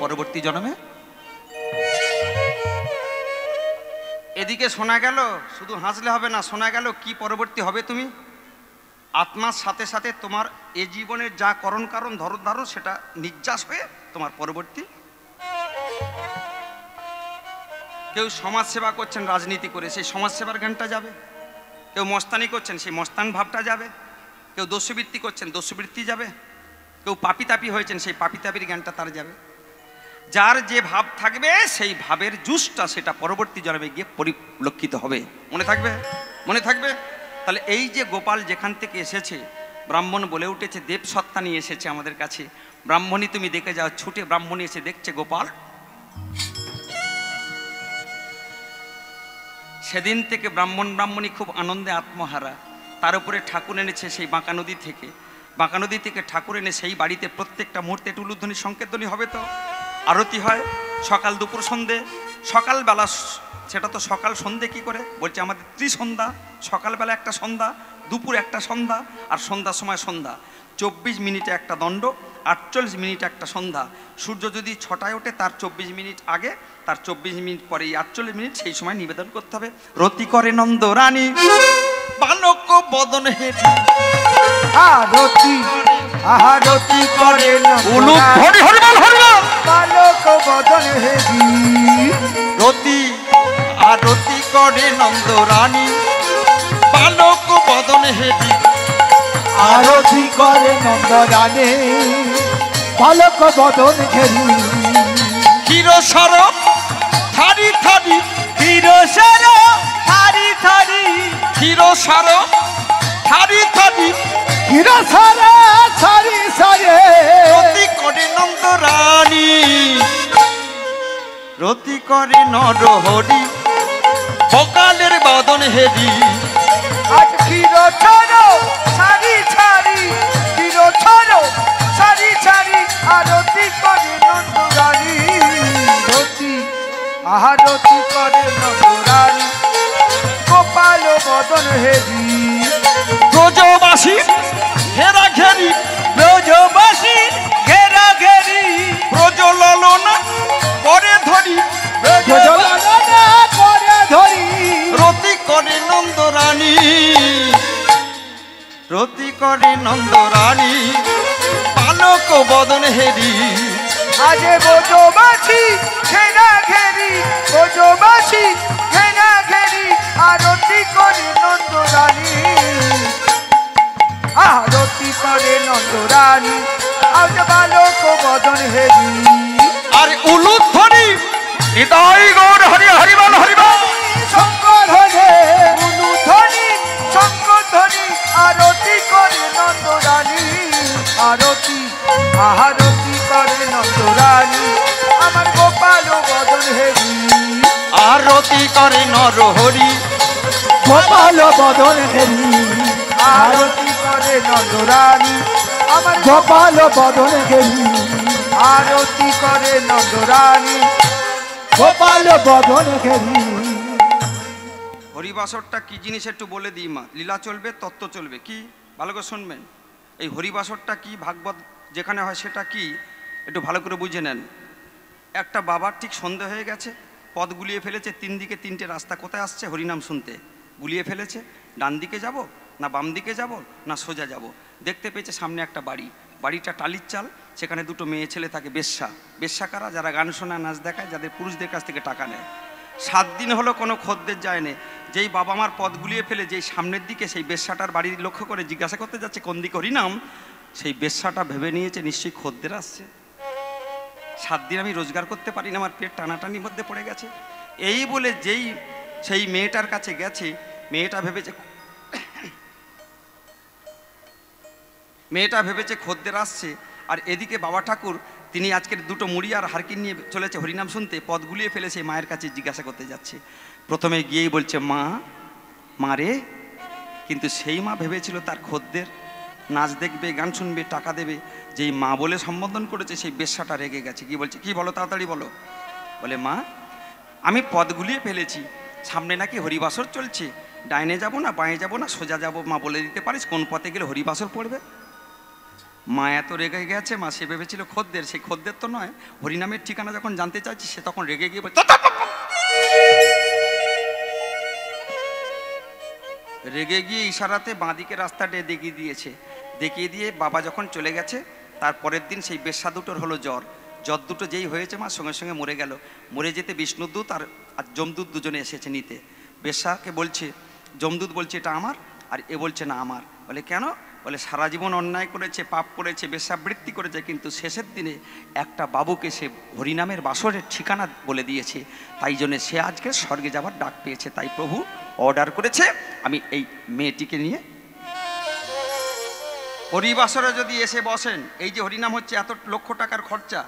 পরবর্তী জন্মে। এদিকে শোনা গেল, শুধু হাসলে হবে না, শোনা গেল কি পরবর্তী হবে তুমি? আত্মার সাথে সাথে তোমার এ জীবনের যা করণ কারণ ধরো সেটা নির্যাস হয়ে তোমার পরবর্তী। কেউ সমাজ সেবা করছেন রাজনীতি করে, সেই সমাজ সেবার জ্ঞানটা যাবে। কেউ মস্তানি করছেন, সেই মস্তান ভাবটা যাবে। কেউ দস্যুবৃত্তি করছেন, দস্যুবৃত্তি যাবে। কেউ পাপি তাপি হয়েছেন, সেই পাপি তাপির জ্ঞানটা তার যাবে। যার যে ভাব থাকবে সেই ভাবের জুসটা সেটা পরবর্তী জন্মে গিয়ে পরিলক্ষিত হবে। মনে থাকবে? মনে থাকবে? তাহলে এই যে গোপাল যেখান থেকে এসেছে, ব্রাহ্মণ বলে উঠেছে, দেব সত্তা নিয়ে এসেছে আমাদের কাছে। ব্রাহ্মণী তুমি দেখে যাও, ছুটে ব্রাহ্মণী এসে দেখছে গোপাল। সেদিন থেকে ব্রাহ্মণী খুব আনন্দে আত্মহারা। তার উপরে ঠাকুর এনেছে সেই বাঁকা নদী থেকে। বাঁকা নদী থেকে ঠাকুর এনে সেই বাড়িতে প্রত্যেকটা মুহূর্তে টুলুধ্বনি সংকেতধ্বনি হবে, তো আরতি হয় সকাল দুপুর সন্ধে। সকালবেলা সেটা তো সকাল সন্ধে কি করে বলছে, আমাদের ত্রিসন্ধ্যা। সকালবেলা একটা সন্ধ্যা, দুপুর একটা সন্ধ্যা, আর সন্ধ্যার সময় সন্ধ্যা। 24 মিনিটে একটা দণ্ড, 48 মিনিটে একটা সন্ধ্যা। সূর্য যদি 6টায় ওঠে তার 24 মিনিট আগে, তার 24 মিনিট পরে 48 মিনিট, সেই সময় নিবেদন করতে হবে। রতি করে নন্দ রানী বালক বদন হেঁটে, আরতি আরতি করে বালক বদন হেরি। রতি আরতি করে নন্দ রানী বালক বদন হেঁটে, আরতি করে নন্দ রানী বালক বদন হেরি। ক্ষীরসর থারি থারি, ক্ষীরসর থারি থারি, ক্ষীরসর থারি থারি, ক্ষীরসর সারি সারে। রতি করে নন্দ রানী, রতি করে নর হরি ভোকালের বদন হেরি। আজ ক্ষীরসর সারি সারি, ক্ষীরসর সারি সারি, আরতি করে নন্দ রানী। রতি আরতি করে নন্দ রানী গোপাল বদন হেরি। ব্রজবাসী ঘেরা ঘেরি, ব্রজবাসী ঘেরা ঘেরি, ব্রজলালনা করে ধরি, ব্রজলালনা করে ধরি। রতি করে নন্দ রানী, রতি করে নন্দ রানী বালক বদন হেরি। আজ ব্রজবাসী ঘেরা ঘেরি, ব্রজবাসী ঘেরা ঘেরি, আরতি করে নন্দ রানী। আরতি করে নন্দ রানী আজ বালক বদন হেরি। আর উলুধ্বনি হৃদয় গৌর হরি হরিবল হরিবল, শঙ্কর হরে উলুধ্বনি শঙ্কর ধ্বনি, আরতি করে নন্দ রানী। আরতি আরতি করে নন্দ রানী আমার গোপাল বদন হেরি। আরতি করে নর হরি গোপাল বদন হেরি। আরতি করে নন্দ রানী আমার গোপাল বদন হেরি। আরতি করে নন্দ রানী গোপাল বদন হেরি। হরিবাসরটা কি জিনিস একটু বলে দিই মা, লীলা চলবে তত্ত্ব চলবে। কি ভালো করে শুনবেন, এই হরিবাসরটা কি, ভাগবত যেখানে হয় সেটা কি একটু ভালো করে বুঝে নেন। একটা বাবার ঠিক সন্ধে হয়ে গেছে, পথ গুলিয়ে ফেলেছে, 3 দিকে 3টে রাস্তা, কোথায় আসছে হরিনাম শুনতে, গুলিয়ে ফেলেছে। ডান দিকে যাব না বাম দিকে যাব না সোজা যাব। দেখতে পেয়েছে সামনে একটা বাড়ি, বাড়িটা টালির চাল, সেখানে 2টো মেয়ে ছেলে থাকে বেশ্যা। বেশ্যা কারা? যারা গান শোনা নাচ দেখায়, যাদের পুরুষদের কাছ থেকে টাকা নেয়। 7 দিন হলো কোনো খদ্দের যায়নি। যেই বাবা মার পথ গুলিয়ে ফেলে যেই সামনের দিকে সেই বেশ্যাটার বাড়ি লক্ষ্য করে জিজ্ঞাসা করতে যাচ্ছে কোন দিকে হরিনাম, সেই বেশ্যাটা ভেবে নিয়েছে নিশ্চয়ই খদ্দের আসছে। 7 দিন আমি রোজগার করতে পারি না, আমার পেট টানাটানির মধ্যে পড়ে গেছে। এই বলে যেই সেই মেয়েটার কাছে গেছে, মেয়েটা ভেবেছে খদ্দের আসছে। আর এদিকে বাবা ঠাকুর তিনি আজকের 2টো মুড়ি আর হারকিন নিয়ে চলেছে হরিনাম শুনতে, পথ গুলিয়ে ফেলে সেই মায়ের কাছে জিজ্ঞাসা করতে যাচ্ছে। প্রথমে গিয়েই বলছে মা, মা রে, কিন্তু সেই মা ভেবেছিল তার খদ্দের নাচ দেখবে, গান শুনবে, টাকা দেবে। যেই মা বলে সম্বোধন করেছে সেই বেশ্যাটা রেগে গেছে। কি বলছে, কি বলো তাড়াতাড়ি বলো। বলে মা, আমি পথ গুলিয়ে ফেলেছি, সামনে নাকি হরিবাসর চলছে, ডাইনে যাব না বাঁয়ে যাব না সোজা যাব, মা বলে দিতে পারিস কোন পথে গেলে হরিবাসর পড়বে? মা এত রেগে গেছে, মা সে ভেবেছিল খদ্দের, সেই খদ্দের তো নয়। হরিনামের ঠিকানা যখন জানতে চাইছি সে তখন রেগে গিয়ে ইশারাতে বাঁদিকে রাস্তাটা দেখিয়ে দিয়েছে। দেখিয়ে দিয়ে বাবা যখন চলে গেছে, তার পরের দিন সেই বেশ্যা দুটোর হলো জ্বর। জ্বর দুটো যেই হয়েছে মা সঙ্গে সঙ্গে মরে গেল। মরে যেতে বিষ্ণুদূত আর যমদূত দুজনে এসেছে নিতে। বেশ্যাকে বলছে, যমদূত বলছে এটা আমার, আর এ বলছে না আমার। বলে কেন? বলে সারা জীবন অন্যায় করেছে, পাপ করেছে, বেশ্যাবৃত্তি করেছে, কিন্তু শেষের দিনে একটা বাবুকে সে হরিনামের বাসরের ঠিকানা বলে দিয়েছে, তাই জন্য সে আজকে স্বর্গে যাবার ডাক পেয়েছে। তাই প্রভু অর্ডার করেছে আমি এই মেয়েটিকে নিয়ে হরিবাসরে যদি এসে বসেন। এই যে হরিনাম হচ্ছে, এত লক্ষ টাকার খরচা,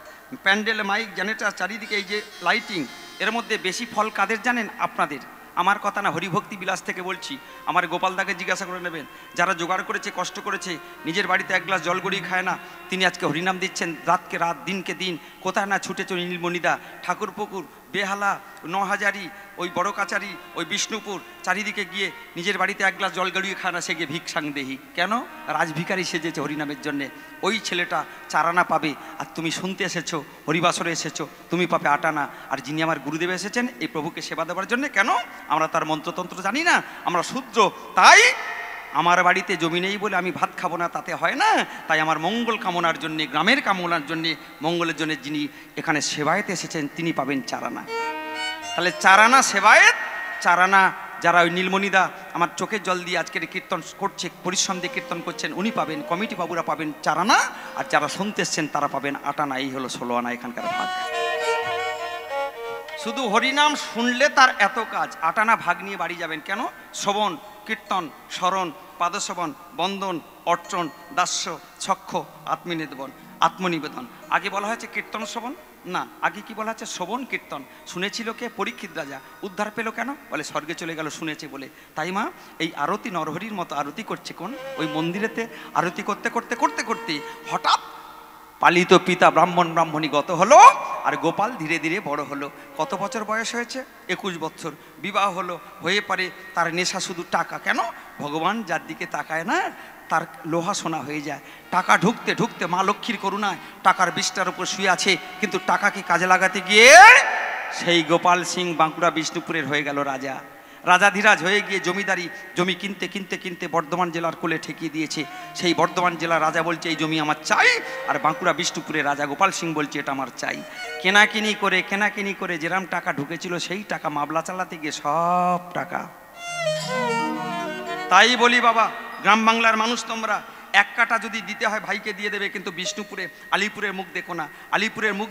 প্যান্ডেল, মাইক, জেনারেটর, চারিদিকে এই যে লাইটিং, এর মধ্যে বেশি ফল কাদের জানেন? আপনাদের। আমার কথা না, হরিভক্তি বিলাস থেকে বলছি। আমার গোপালদাকে জিজ্ঞাসা করে নেবেন, যারা জোগাড় করেছে, কষ্ট করেছে, নিজের বাড়িতে এক গ্লাস জল গড়িয়ে খায় না, তিনি আজকে হরিনাম দিচ্ছেন রাতকে রাত, দিনকে দিন। কোথায় না ছুটেছ নীলমণিদা, ঠাকুরপুকুর, বেহালা, নহাজারি, ওই বড় কাচারি, ওই বিষ্ণুপুর, চারিদিকে গিয়ে নিজের বাড়িতে এক গ্লাস জল গড়িয়ে খায় না, সে গিয়ে ভিক্ষাং দেহি। কেন? রাজভিখারি সেজেছে হরিনামের জন্যে। ওই ছেলেটা চারানা পাবে, আর তুমি শুনতে এসেছো, হরিবাসরে এসেছো, তুমি পাবে আটানা। আর যিনি আমার গুরুদেব এসেছেন এই প্রভুকে সেবা দেওয়ার জন্য। কেন? আমরা তার মন্ত্রতন্ত্র জানি না, আমরা শূদ্র, তাই আমার বাড়িতে জমি নেই বলে আমি ভাত খাবো না, তাতে হয় না। তাই আমার মঙ্গল কামনার জন্যে, গ্রামের কামনার জন্যে, মঙ্গলের জন্য যিনি এখানে সেবায়েত এসেছেন তিনি পাবেন চারানা। তাহলে চারানা সেবায়েত, চারানা যারা ওই নীলমণিদা আমার চোখের জল দিয়ে আজকের কীর্তন করছে, পরিশ্রম দিয়ে কীর্তন করছেন, উনি পাবেন, কমিটি বাবুরা পাবেন চারানা, আর যারা শুনতে এসছেন তারা পাবেন আটানা। এই হলো 16 আনা এখানকার ভাগ। শুধু হরিনাম শুনলে তার এত কাজ, আটানা ভাগ নিয়ে বাড়ি যাবেন। কেন? শ্রবণ, কীর্তন, স্মরণ, পাদশ্রবণ, বন্দন, অর্চন, দাস্য, ছক্ষ, আত্মনিবেদন। আগে বলা হয়েছে কীর্তন শ্রবণ না, আগে কি বলা হচ্ছে? শ্রবণ কীর্তন। শুনেছিল কে? পরীক্ষিত রাজা। উদ্ধার পেল কেন? বলে স্বর্গে চলে গেল শুনেছে বলে। তাই মা এই আরতি নরহরির মতো আরতি করছে কোন? ওই মন্দিরেতে আরতি করতে করতে করতে করতে হঠাৎ পালিত পিতা ব্রাহ্মণী গত হলো, আর গোপাল ধীরে ধীরে বড় হলো। কত বছর বয়স হয়েছে? 21 বছর। বিবাহ হলো, হয়ে পারে তার নেশা শুধু টাকা। কেন? ভগবান যার দিকে তাকায় না তার লোহা সোনা হয়ে যায়। টাকা ঢুকতে ঢুকতে মা লক্ষ্মীর করুণায় টাকার বিষ্টার উপর শুয়ে আছে, কিন্তু টাকাকে কাজে লাগাতে গিয়ে সেই গোপাল সিং বাঁকুড়া বিষ্ণুপুরের হয়ে গেল রাজা। রাজাধিরাজ হয়ে গিয়ে জমিদারি, জমি কিনতে কিনতে কিনতে বর্ধমান জেলার কোলে ঠেকিয়ে দিয়েছে। সেই বর্ধমান জেলার রাজা বলছে এই জমি আমার চাই, আর বাঁকুড়া বিষ্ণুপুরের রাজা গোপাল সিং বলছে এটা আমার চাই। কেনাকিনি করে যেরাম টাকা ঢুকেছিল সেই টাকা মামলা চালাতে গিয়ে সব টাকা। তাই বলি বাবা, গ্রাম বাংলার মানুষ তোমরা, 1 কাটা যদি দিতে হয় ভাইকে দিয়ে দেবে, কিন্তু বিষ্ণুপুরে আলিপুরের মুখ দেখো না। আলিপুরের মুখ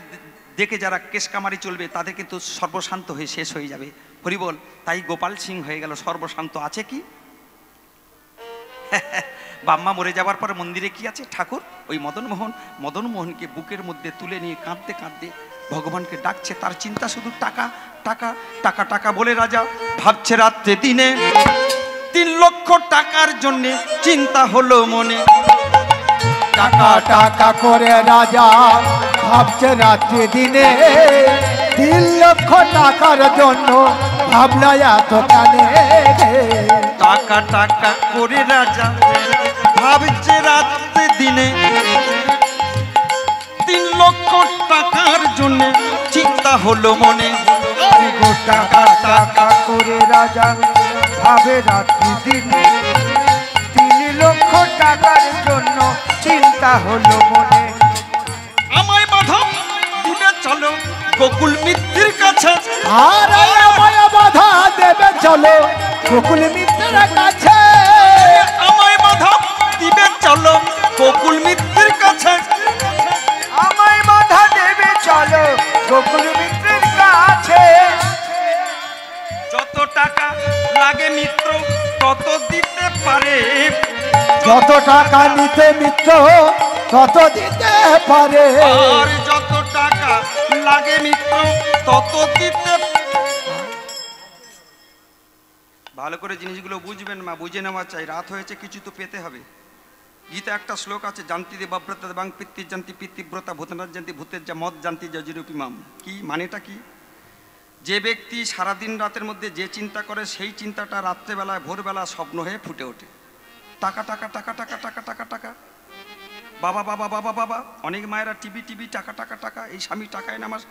দেখে যারা কেশকামারি চলবে তাদের কিন্তু সর্বশান্ত হয়ে শেষ হয়ে যাবে। হরিবল। তাই গোপাল সিং হয়ে গেল সর্বশান্ত। আছে কি? বাম্মা মরে যাওয়ার পরে মন্দিরে কি আছে? ঠাকুর ওই মদনমোহনকে বুকের মধ্যে তুলে নিয়ে কাঁদতে কাঁদতে ভগবানকে ডাকছে। তার চিন্তা শুধু টাকা টাকা টাকা টাকা বলে রাজা ভাবছে রাত্রে দিনে। 3 লক্ষ টাকার জন্যে চিন্তা হলো মনে। টাকা টাকা করে রাজা ভাবছে রাত্রি দিনে। 3 লক্ষ টাকার জন্য ভাবলা এত কানে। টাকা টাকা করে রাজা ভাবছে রাত্রি দিনে। 3 লক্ষ টাকার জন্য চিন্তা হলো মনে। টাকা টাকা করে রাজা ভাবে রাত্রি দিনে। 3 লক্ষ টাকার জন্য চিন্তা হলো মনে। আমায় বাধা দিবে চলো গোকুল মিত্রের কাছে। আর আমায় বাধা দেবে চলো গোকুল মিত্রের কাছে। আমায় বাধা দিবে চলো গোকুল মিত্রের কাছে। আমায় বাধা দেবে চলো গোকুল মিত্রের কাছে। যত টাকা লাগে মিত্র তত দিতে পারে। যত টাকা নিতে মিত্র তত দিতে পারে। আর যত টাকা লাগে মিত্র তত দিতে। ভালো করে জিনিসগুলো বুঝবেন মা, বুঝে নেওয়া চাই। রাত হয়েছে, কিছু তো পেতে হবে। গীতা একটা শ্লোক আছে, জানতি দেব ব্রত বাং পিতৃ জানতি পিতৃব্রতা ভূতনাথ জানতি ভূতের যা মত জানতি যজিরূপী মাম। কি মানেটা কি? যে ব্যক্তি সারাদিন রাতের মধ্যে যে চিন্তা করে সেই চিন্তাটা রাত্রেবেলায় ভোরবেলা স্বপ্ন হয়ে ফুটে ওঠে। টাকা টাকা টাকা টাকা টাকা টাকা টাকা। বাবা বাবা বাবা বাবা, অনেক মায়েরা টিভি টিভি, টাকা টাকা টাকা, এই স্বামী টাকায় না আমার।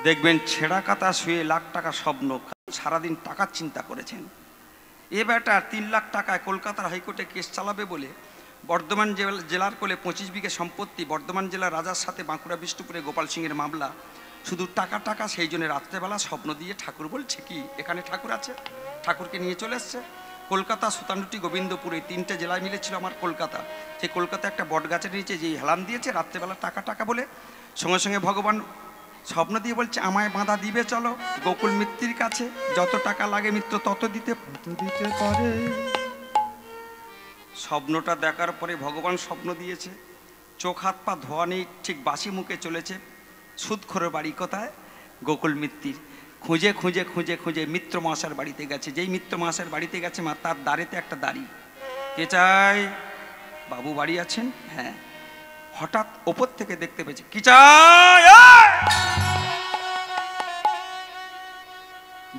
দেখবেন ছেঁড়া কাতা শুয়ে লাখ টাকা স্বপ্ন, সারাদিন টাকার চিন্তা করেছেন। এ বেটা 3 লাখ টাকায় কলকাতার হাইকোর্টে কেস চালাবে বলে বর্ধমান জেলার কোলে 25 বিঘে সম্পত্তি, বর্ধমান জেলার রাজার সাথে বাঁকুড়া বিষ্ণুপুরে গোপাল সিংয়ের মামলা, শুধু টাকা টাকা। সেই জন্য রাত্রেবেলা স্বপ্ন দিয়ে ঠাকুর বলছে কি এখানে ঠাকুর আছে, ঠাকুরকে নিয়ে চলে এসছে। কলকাতা, সুতানুটি, গোবিন্দপুর, এই 3টে জেলায় মিলেছিল আমার কলকাতা। সেই কলকাতা একটা বট গাছের নিচে যে হেলান দিয়েছে রাত্রেবেলা টাকা টাকা বলে, সঙ্গে সঙ্গে ভগবান স্বপ্ন দিয়ে বলছে আমায় বাঁধা দিবে চলো গোকুল মিত্তির কাছে, যত টাকা লাগে মিত্র তত দিতে পারে। স্বপ্নটা দেখার পরে ভগবান স্বপ্ন দিয়েছে, চোখ হাত পা ধোয়া নেই, ঠিক বাসি মুখে চলেছে। সুদখোরের বাড়ি কোথায়? গোকুল মিত্তির। খুঁজে খুঁজে খুঁজে খুঁজে মিত্র মহাশয়ের বাড়িতে গেছে। যেই মিত্র মহাশয়ের বাড়িতে গেছে মা, তার দ্বারেতে একটা দাড়ি। কে চাই? বাবু বাড়ি আছেন? হ্যাঁ। হঠাৎ ওপর থেকে দেখতে পেয়েছে, কি চাই?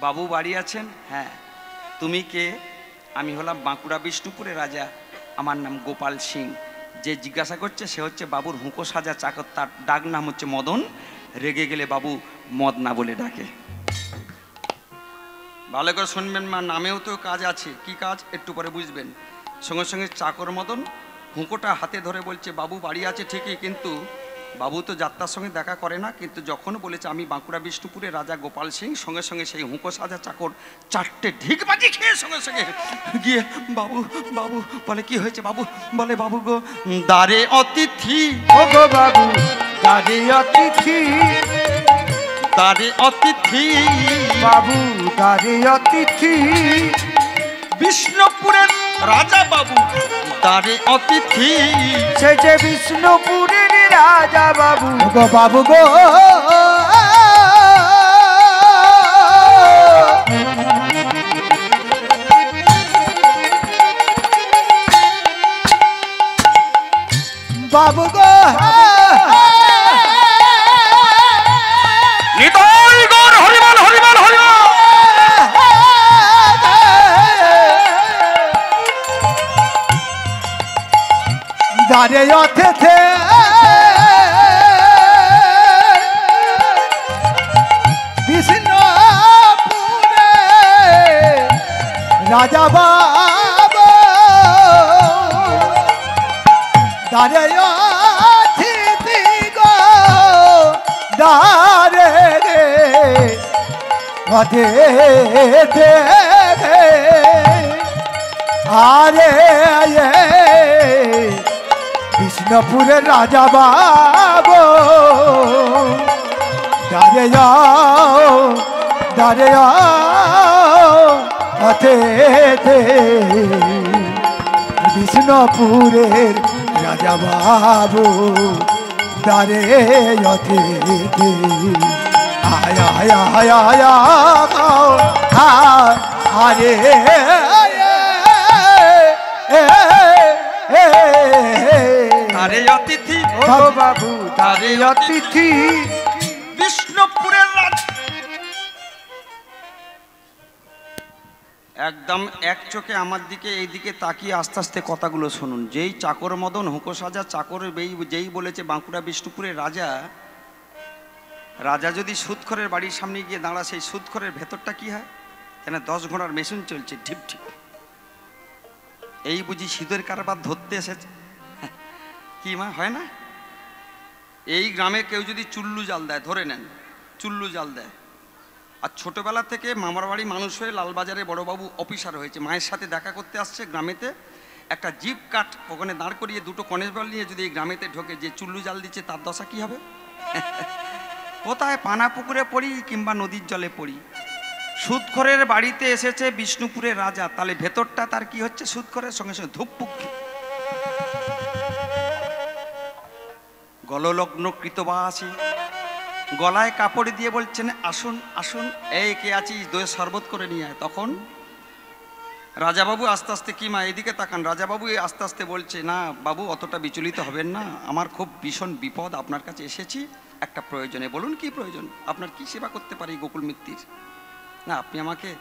বাবু বাড়ি আছেন? হ্যাঁ। তুমি কে? আমি হলাম বাঁকুড়া বিষ্ণুপুরের রাজা, আমার নাম গোপাল সিং। যে জিজ্ঞাসা করছে সে হচ্ছে বাবুর হুঁকো সাজা চাকর, তার ডাক নাম হচ্ছে মদন। রেগে গেলে বাবু মদনা বলে ডাকে। ভালো করে শুনবেন মা, নামেও তো কাজ আছে। কি কাজ একটু পরে বুঝবেন। সঙ্গে সঙ্গে চাকর মদন হুঁকোটা হাতে ধরে বলছে বাবু বাড়ি আছে ঠিকই, কিন্তু বাবু তো যাত্রার সঙ্গে দেখা করে না, কিন্তু যখন বলেছে আমি বাঁকুড়া বিষ্ণুপুরের রাজা গোপাল সিং, সঙ্গে সঙ্গে সেই হুঁকো সাজা চাকর 4টে ঢিকবাজি খেয়ে সঙ্গে সঙ্গে গিয়ে বাবু বাবু বলে কি হয়েছে বাবু? বলে বাবু গো দ্বারে অতিথি, ও গো বাবু দ্বারে অতিথি, দ্বারে অতিথি বাবু দ্বারে অতিথি, বিষ্ণুপুরের রাজা বাবু দ্বারে অতিথি। সে যে বিষ্ণুপুরের রাজা বাবু গো বাবু গো। বাবু গো নিতাই গৌর হরিবল হরিবল হরিবল। দ্বারে অতিথি বিষ্ণুপুরে রাজা বাবু দ্বারে অতিথি গো দ্বারে অতিথি আরে বিষ্ণুপুরের রাজা বাবু দাঁড়ে যাও দাঁড়ে যাও অতিথি, বিষ্ণুপুরের রাজা বাবু দাঁড়ে অতিথি। আয়া আয়া আয়া আয়া আরে দ্বারে অতিথি ও বাবু দ্বারে অতিথি, বিষ্ণুপুরের রাজা। একদম এক চোখে আমার দিকে এই দিকে তাকিয়ে আস্তে আস্তে কথাগুলো শুনুন। যেই চাকর মদন হুঁকো সাজা চাকর যেই বলেছে বাঁকুড়া বিষ্ণুপুরের রাজা, রাজা যদি সুদখোরের বাড়ির সামনে গিয়ে দাঁড়া, সেই সুদখোরের ভেতরটা কি হয়? কেন 10 ঘোড়ার মেশিন চলছে ঢিপ ঢিপ। এই বুঝি সিঁদুর কারবার ধরতে এসেছে? কি মা হয় না? এই গ্রামে কেউ যদি চুল্লু জাল দেয়, ধরে নেন চুল্লু জাল দেয়, আর ছোটবেলা থেকে মামার বাড়ি মানুষ হয়ে লালবাজারে বড়বাবু অফিসার হয়েছে, মায়ের সাথে দেখা করতে আসছে গ্রামেতে, একটা জিপ কাঠ ওখানে দাঁড় করিয়ে 2টো কনস্টেবল নিয়ে যদি এই গ্রামেতে ঢোকে, যে চুল্লু জাল দিচ্ছে তার দশা কি হবে? কোথায় পানা পুকুরে পড়ি কিংবা নদীর জলে পড়ি। সুদখোরের বাড়িতে এসেছে বিষ্ণুপুরের রাজা, তাহলে ভেতরটা তার কি হচ্ছে? সুদখোরের সঙ্গে সঙ্গে ধুপপুক গললগ্ন কৃতবাসী গলায় কাপড় দিয়ে বলছেন আসুন আসুন, এই কে আছিস, দই শরবত করে নিয়ে আয়। তখন রাজাবাবু আস্তে আস্তে, কি মা এদিকে তাকান, রাজাবাবু আস্তে আস্তে বলছে না বাবু অতটা বিচলিত হবেন না, আমার খুব ভীষণ বিপদ, আপনার কাছে এসেছি একটা প্রয়োজনে। বলুন কি প্রয়োজন? আপনার কি সেবা করতে পারি গোকুল মিত্তির? না আপনি আমাকে 1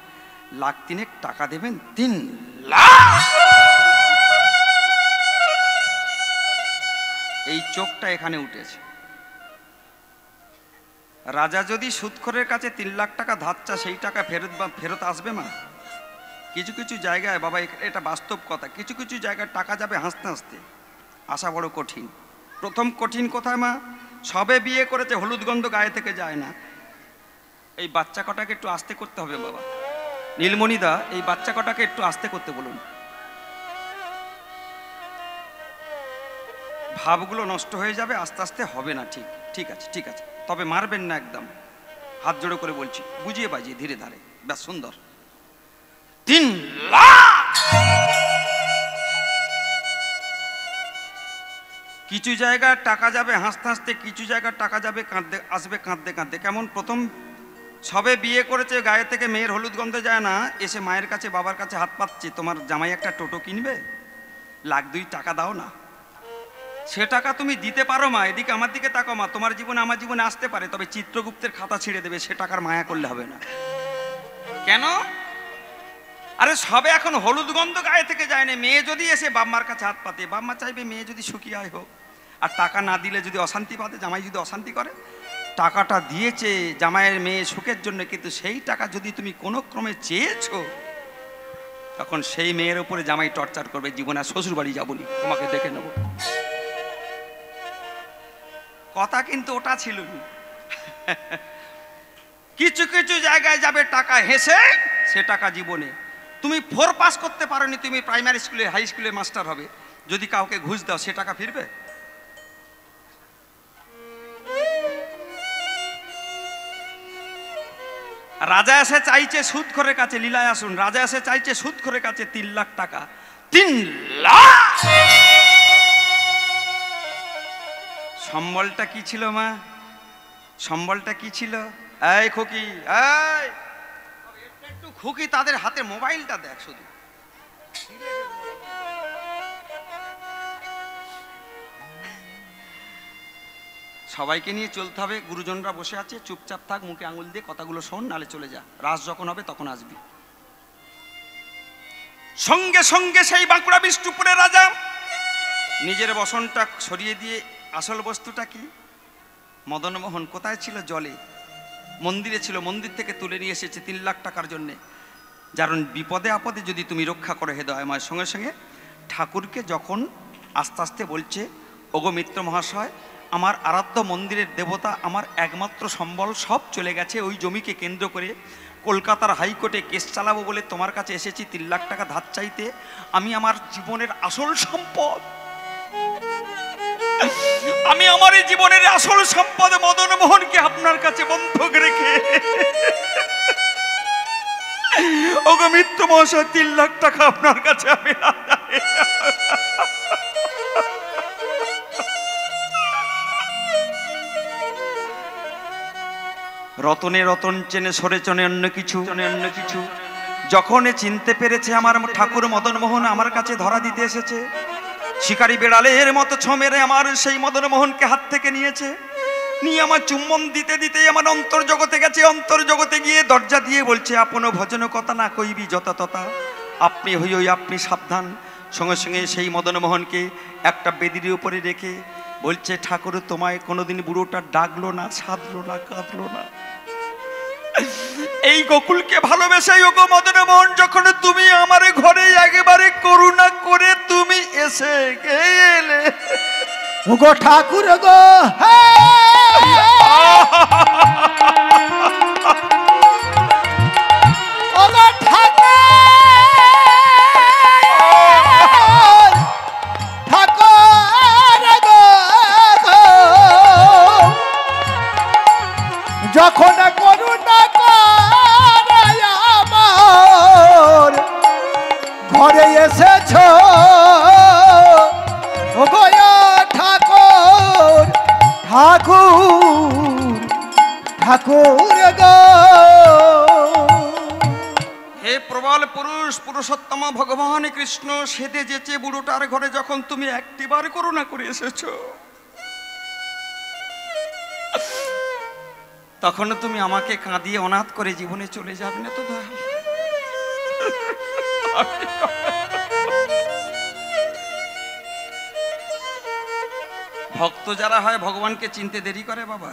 লাখ 3 টাকা দেবেন। 3 লাখ? এই চোখটা এখানে উঠেছে। রাজা যদি সুদখোরের কাছে 3 লাখ টাকা ধার চা, সেই টাকা ফেরত আসবে মা? কিছু কিছু জায়গায় বাবা, এটা বাস্তব কথা, কিছু কিছু জায়গায় টাকা যাবে হাসতে হাসতে, আসা বড় কঠিন। প্রথম কঠিন কোথায় মা? সবে বিয়ে করেছে, হলুদ গন্ধ গায়ে থেকে যায় না। এই বাচ্চা কটাকে একটু আস্তে করতে হবে বাবা। নীলমণিদা, এই বাচ্চা কটাকে একটু আস্তে করতে বলুন। ভাবগুলো নষ্ট হয়ে যাবে, আস্তে আস্তে হবে না। ঠিক ঠিক আছে, ঠিক আছে, তবে মারবেন না একদম, হাত জোড়ো করে বলছি, বুঝিয়ে বাজিয়ে ধীরে ধারে। বেশ সুন্দর। 3 লাখ। কিছু জায়গায় টাকা যাবে হাসতে হাসতে, কিছু জায়গায় টাকা যাবে কাঁদতে, আসবে কাঁদতে কাঁদতে। কেমন? প্রথম সবে বিয়ে করেছে, গায়ে থেকে মেয়ের হলুদ গন্ধ যায় না, এসে মায়ের কাছে বাবার কাছে হাত পাতছে, তোমার জামাই একটা টোটো কিনবে, 1 লাখ 2 টাকা দাও না। সে টাকা তুমি দিতে পারো মা, এদিকে আমার দিকে তাকাও মা, তোমার জীবনে আমার জীবনে আসতে পারে, তবে চিত্রগুপ্তের খাতা ছিঁড়ে দেবে, সে টাকার মায়া করলে হবে না। কেন? আরে সবে এখন হলুদ গন্ধ গায়ে থেকে যায় না, মেয়ে যদি এসে বাম্মার কাছে হাত পাতে, বাম্মা চাইবে মেয়ে যদি সুখী আয় হোক। আর টাকা না দিলে যদি অশান্তি পাতে, জামাই যদি অশান্তি করে, টাকাটা দিয়েছে জামাইয়ের মেয়ে সুখের জন্য, কিন্তু সেই টাকা যদি তুমি কোনো ক্রমে চেয়েছো, তখন সেই মেয়ের উপরে জামাই টর্চার করবে, জীবনে আর শ্বশুর বাড়ি যাবনি, তোমাকে দেখে নেব। কথা কিন্তু ওটা ছিল। কিছু কিছু জায়গায় যাবে টাকা হেসে, সে টাকা জীবনে তুমি 4 পাস করতে পারোনি, তুমি প্রাইমারি স্কুলে হাই স্কুলে মাস্টার হবে, যদি কাউকে ঘুষ দাও, সে টাকা ফিরবে? রাজা এসে চাইছে সুদখোরের কাছে, লীলায় আসুন, রাজা এসে চাইছে সুদখোরের কাছে 3 লাখ টাকা। 3 লাখ। সম্বলটা কি ছিল মা? সম্বলটা কি ছিল? এই খুকি, এই একটু খুকি, তাদের হাতে মোবাইলটা দেখ শুধু। সবাইকে নিয়ে চলতে হবে, গুরুজনরা বসে আছে, চুপচাপ থাক, মুখে আঙুল দিয়ে কথাগুলো শোন, নালে চলে যা, রাস যখন হবে তখন আসবি। সঙ্গে সঙ্গে সেই বাঁকুড়া বিষ্ণুপুরের রাজা নিজের বসনটা সরিয়ে দিয়ে, আসল বস্তুটা কি? মদনমোহন কোথায় ছিল? জলে, মন্দিরে ছিল, মন্দির থেকে তুলে নিয়ে এসেছে 3 লাখ টাকার জন্যে। কারণ বিপদে আপদে যদি তুমি রক্ষা করো হে দয়াময়। সঙ্গে সঙ্গে ঠাকুরকে যখন আস্তে আস্তে বলছে, ওগো মিত্র মহাশয়, আমার আরাধ্য মন্দিরের দেবতা, আমার একমাত্র সম্বল সব চলে গেছে, ওই জমিকে কেন্দ্র করে কলকাতার হাইকোর্টে কেস চালাবো বলে তোমার কাছে এসেছি 3 লাখ টাকা ধার চাইতে। আমি আমার জীবনের আসল সম্পদ, আমি আমার এই জীবনের আসল সম্পদ মদনমোহনকে আপনার কাছে বন্ধক রেখে, ওগো মিত্র মহাশয়, 3 লাখ টাকা আপনার কাছে আমি রতনে রতন চেনে, সরে চনে অন্য কিছু, অন্য কিছু। যখন চিনতে পেরেছে আমার ঠাকুর মদনমোহন আমার কাছে ধরা দিতে এসেছে, শিকারী বেড়ালের মতো ছো মেরে আমার সেই মদনমোহনকে হাত থেকে নিয়েছে, নিয়ে আমার চুম্বন দিতে দিতেই আমার অন্তর্জগতে গেছে। অন্তর্জগতে গিয়ে দরজা দিয়ে বলছে, আপন ভজন কথা না কইবি যথা তথা, আপনি হইই আপনি সাবধান। সঙ্গে সঙ্গে সেই মদনমোহনকে একটা বেদির উপরে রেখে বলছে, ঠাকুর তোমায় কোনোদিন বুড়োটা ডাকলো না, সাধলো না, কাঁদলো না। এই গোকুলকে ভালোবেসে ওগো মদনমোহন, যখন তুমি আমার ঘরে একেবারে করুণা করে তুমি এসে গেলে, ওগো ঠাকুর গো, ওগো ঠাকুর, ঠাকুর গো, যখন করুণা করে আমার ঘরে এসেছ, ওগো ঠাকুর, ঠাকুর, ঠাকুর গো। হে প্রবল পুরুষ, পুরুষোত্তম ভগবান কৃষ্ণ সেদে যেচে বুড়োটার ঘরে যখন তুমি একটিবার করুণা করে এসেছো, তখন তুমি আমাকে কাঁদিয়ে অনাথ করে জীবনে চলে যাবে না তো দয়াল? ভক্ত যারা হয় ভগবানকে চিনতে দেরি করে বাবা,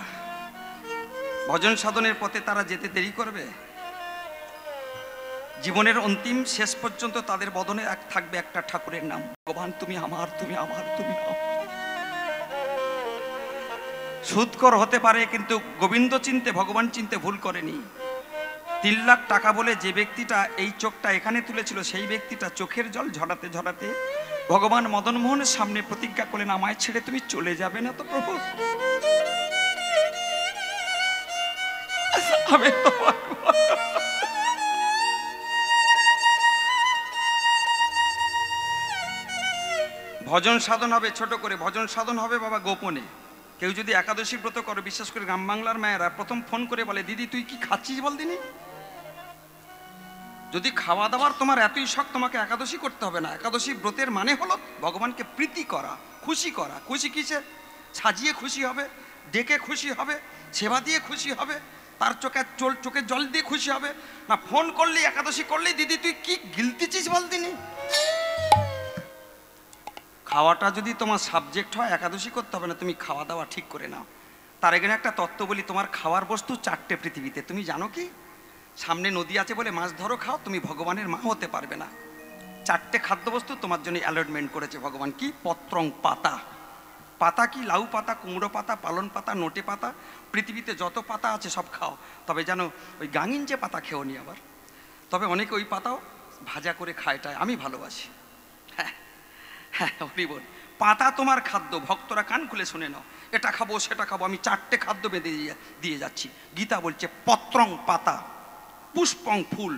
ভজন সাধনের পথে তারা যেতে দেরি করবে। জীবনের অন্তিম শেষ পর্যন্ত তাদের বদনে থাকবে একটা ঠাকুরের নাম, ভগবান তুমি আমার, তুমি আমার, তুমি আমার। সুদকর হতে পারে কিন্তু গোবিন্দ চিনতে, ভগবান চিনতে ভুল করেনি। 3 লাখ টাকা বলে যে ব্যক্তিটা এই চোখটা এখানে তুলেছিল, সেই ব্যক্তিটা চোখের জল ঝরাতে ঝরাতে ভগবান মদন মোহনের সামনে প্রতিজ্ঞা করলেন, আমায় ছেড়ে তুমি চলে যাবে না তো প্রভু? আমি ভজন সাধন হবে ছোট করে, ভজন সাধন হবে বাবা গোপনে। কেউ যদি একাদশী ব্রত করে, বিশেষ করে গ্রাম বাংলার মায়েরা প্রথম ফোন করে বলে, দিদি তুই কি খাচ্ছিস বল দিনি। যদি খাওয়া দাওয়ার তোমার এতই শখ, তোমাকে একাদশী করতে হবে না। একাদশী ব্রতের মানে হলো ভগবানকে প্রীতি করা, খুশি করা। খুশি কিসে? সাজিয়ে খুশি হবে, ডেকে খুশি হবে, সেবা দিয়ে খুশি হবে, তার চোখে জল দিয়ে খুশি হবে না। ফোন করলি, একাদশী করলি, দিদি তুই কি গিলতিছিস বল দিনি। খাওয়াটা যদি তোমার সাবজেক্ট হয়, একাদশী করতে হবে না, তুমি খাওয়া দাওয়া ঠিক করে নাও। তার এখানে একটা তত্ত্ব বলি, তোমার খাওয়ার বস্তু 4টে পৃথিবীতে, তুমি জানো কি? সামনে নদী আছে বলে মাছ ধরো খাও, তুমি ভগবানের মা হতে পারবে না। 4টে খাদ্যবস্তু তোমার জন্য অ্যালটমেন্ট করেছে ভগবান। কি? পত্রং, পাতা। পাতা কি? লাউ পাতা, কুমড়ো পাতা, পালন পাতা, নোটে পাতা, পৃথিবীতে যত পাতা আছে সব খাও। তবে জানো ওই গাঙিন যে পাতা খেও নি আবার। তবে অনেকে ওই পাতাও ভাজা করে খায়টায়, আমি ভালোবাসি। হ্যাঁ হ্যাঁ, হরি বল। পাতা তোমার খাদ্য, ভক্তরা কান খুলে শুনে নাও। এটা খাবো সেটা খাবো, আমি 4টে খাদ্য বেঁধে দিয়ে যাচ্ছি। গীতা বলছে পত্রং, পাতা, পুষ্পং, ফুল।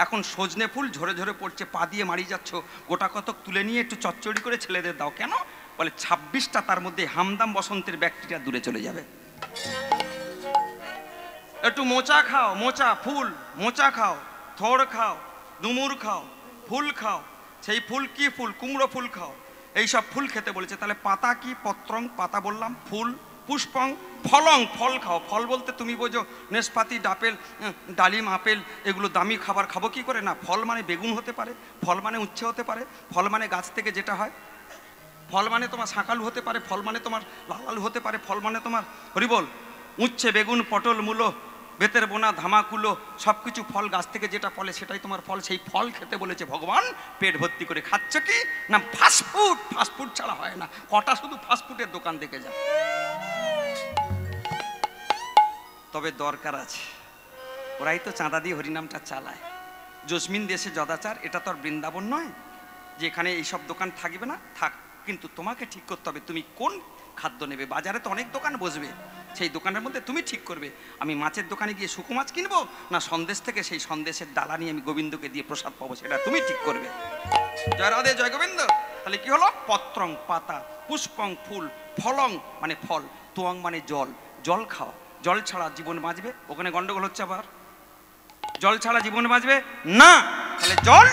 এখন সজনে ফুল ঝরে ঝরে পড়ছে, পা দিয়ে মারি যাচ্ছ, গোটা কতক তুলে নিয়ে একটু চচ্চড়ি করে ছেলেদের দাও। কেন? বলে 26টা তার মধ্যে হামদাম বসন্তের ব্যাকটেরিয়া দূরে চলে যাবে। একটু মোচা খাও, মোচা ফুল, মোচা খাও, থোড় খাও, ডুমুর খাও, ফুল খাও। সেই ফুল কি ফুল? কুমড়ো ফুল খাও। এইসব ফুল খেতে বলেছে। তাহলে পাতা কি? পত্রং, পাতা বললাম, ফুল, পুষ্পং, ফলং, ফল খাও। ফল বলতে তুমি বোঝো নেসপাতি, ডালিম, আপেল, এগুলো দামি খাবার। খাবো কি করে? না, ফল মানে বেগুন হতে পারে, ফল মানে উচ্ছে হতে পারে, ফল মানে গাছ থেকে যেটা হয়, ফল মানে তোমার শাঁকালু হতে পারে, ফল মানে তোমার লাল আলু হতে পারে, ফল মানে তোমার হরিবল উচ্ছে, বেগুন, পটল, মূলো, বেতের বোনা, ধামাকুলো, সব কিছু ফল, গাছ থেকে যেটা ফলে সেটাই তোমার ফল। সেই ফল খেতে বলেছে ভগবান। পেট ভর্তি করে খাচ্ছ কি না? ফাস্টফুড। ফাস্টফুড ছাড়া হয় না। কটা শুধু ফাস্টফুডের দোকান দেখে যা। তবে দরকার আছে, ওরাই তো চাঁদা দিয়ে হরিনামটা চালায়। জসমিন দেশে যদাচার, এটা তো আর বৃন্দাবন নয় যে এখানে এইসব দোকান থাকবে না। থাক, কিন্তু তোমাকে ঠিক করতে হবে তুমি কোন খাদ্য নেবে। বাজারে তো অনেক দোকান বসবে, সেই দোকানের মধ্যে তুমি ঠিক করবে আমি মাছের দোকানে গিয়ে শুকো মাছ কিনবো, না সন্দেশ থেকে সেই সন্দেশের ডালা নিয়ে আমি গোবিন্দকে দিয়ে প্রসাদ পাবো, সেটা তুমি ঠিক করবে। জয় রাধে, জয় গোবিন্দ। তাহলে কি হলো? পত্রং, পাতা, পুষ্পং, ফুল, ফলং মানে ফল, তোয়াং মানে জল। জল খাও, জল ছাড়া জীবন বাঁচবে? ওখানে গন্ডগোল হচ্ছে আবার। জল ছাড়া জীবন বাঁচবে না। তাহলে জল